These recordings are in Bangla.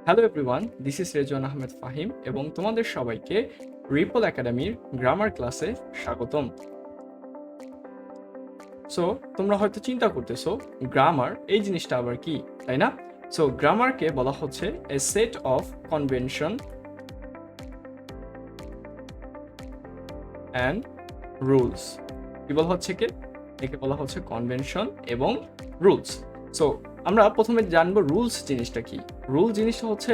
Hello everyone, this is Rezwan Ahmed Fahim এবং তোমাদের সবাইকে রিপল একাডেমির গ্রামার ক্লাসে স্বাগতম। সো তোমরা হয়তো চিন্তা করতেছো গ্রামার এই জিনিসটা আবার কি, তাই না? সো গ্রামারকে বলা হচ্ছে a set of convention and rules. কি বলা হচ্ছে একে বলা হচ্ছে কনভেনশন এবং রুলস। সো আমরা প্রথমে জানবো রুলস জিনিসটা কি। রুল জিনিসটা হচ্ছে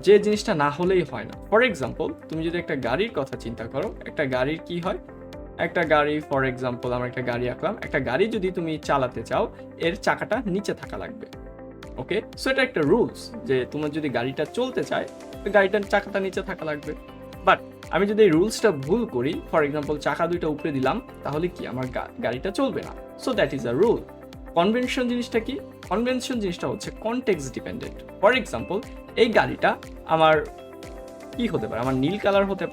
যে জিনিসটা না হলেই হয় না। ফর এক্সাম্পল, তুমি যদি একটা গাড়ির কথা চিন্তা করো, একটা গাড়ির কি হয়? একটা গাড়ি, ফর এক্সাম্পল আমরা একটা গাড়ি আঁকলাম, একটা গাড়ি যদি তুমি চালাতে চাও এর চাকাটা নিচে থাকা লাগবে। ওকে, সো এটা একটা রুলস যে তোমার যদি গাড়িটা চলতে চায় গাড়িটার চাকাটা নিচে থাকা লাগবে। বাট আমি যদি এই রুলসটা ভুল করি, ফর এক্সাম্পল চাকা দুইটা উপরে দিলাম, তাহলে কি আমার গাড়িটা চলবে না। So that is a rule. Convention জিনিসটা কি? কনভেনশন জিনিসটা হচ্ছে কনটেক্সট ডিপেন্ডেন্ট। ফর এক্সাম্পল, এই গাড়িটা আমার কি হতে পারে? আমার নীল কালার হতে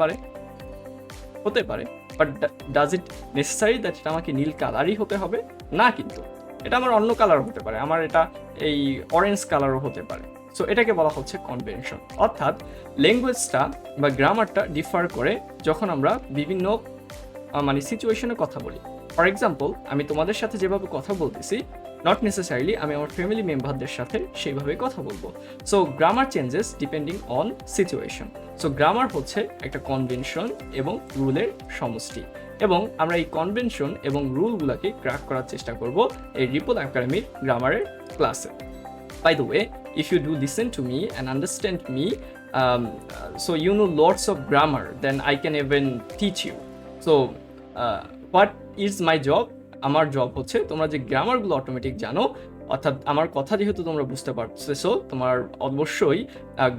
পারে, but does it necessary that এটা আমাকে নীল কালারই হতে হবে? না, কিন্তু এটা আমার অন্য কালার হতে পারে, আমার এটা এই অরেঞ্জ কালারও হতে পারে। সো এটাকে বলা হচ্ছে কনভেনশন। অর্থাৎ ল্যাঙ্গুয়েজটা বা গ্রামারটা ডিফার করে যখন আমরা বিভিন্ন মানে সিচুয়েশনে কথা বলি। ফর এক্সাম্পল, আমি তোমাদের সাথে যেভাবে কথা বলতেছি, নট নেসেসারিলি আমি আমার ফ্যামিলি মেম্বারদের সাথে সেইভাবে কথা বলবো। So grammar changes depending on situation. So grammar হচ্ছে একটা কনভেনশন এবং রুলের সমষ্টি, এবং আমরা এই কনভেনশন এবং রুলগুলোকে ক্র্যাক করার চেষ্টা করব এই রিপল একাডেমির গ্রামারের ক্লাসে। By the way, if you do listen to me and understand me, so you know lots of grammar, then I can even teach you. So, what is my job? আমার জব হচ্ছে তোমরা যে গ্রামারগুলো অটোমেটিক জানো, অর্থাৎ আমার কথা যেহেতু তোমরা বুঝতে পারতেছো, তোমার অবশ্যই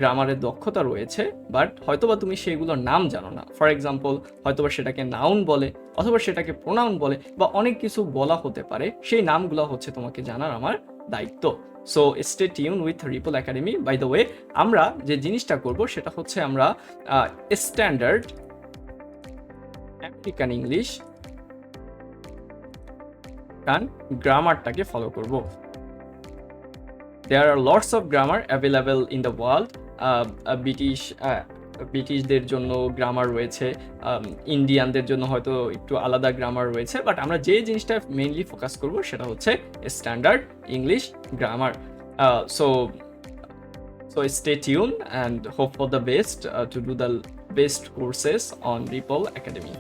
গ্রামারের দক্ষতা রয়েছে, বাট হয়তোবা তুমি সেইগুলোর নাম জানো না। ফর এক্সাম্পল, হয়তোবা সেটাকে নাউন বলে, অথবা সেটাকে প্রোনাউন বলে, বা অনেক কিছু বলা হতে পারে। সেই নামগুলো হচ্ছে তোমাকে জানার আমার দায়িত্ব। So stay tune with Ripple academy. By the way, আমরা যে জিনিসটা করব সেটা হচ্ছে আমরা স্ট্যান্ডার্ড আমেরিকান ইংলিশ and গ্রামারটাকে ফলো করব। There are lots of grammar available in the world. ব্রিটিশদের জন্য গ্রামার রয়েছে, ইন্ডিয়ানদের জন্য হয়তো একটু আলাদা গ্রামার রয়েছে, বাট আমরা যে জিনিসটা মেইনলি ফোকাস করব সেটা হচ্ছে standard English grammar. So stay tuned and hope for the best to do the best courses on Ripple Academy.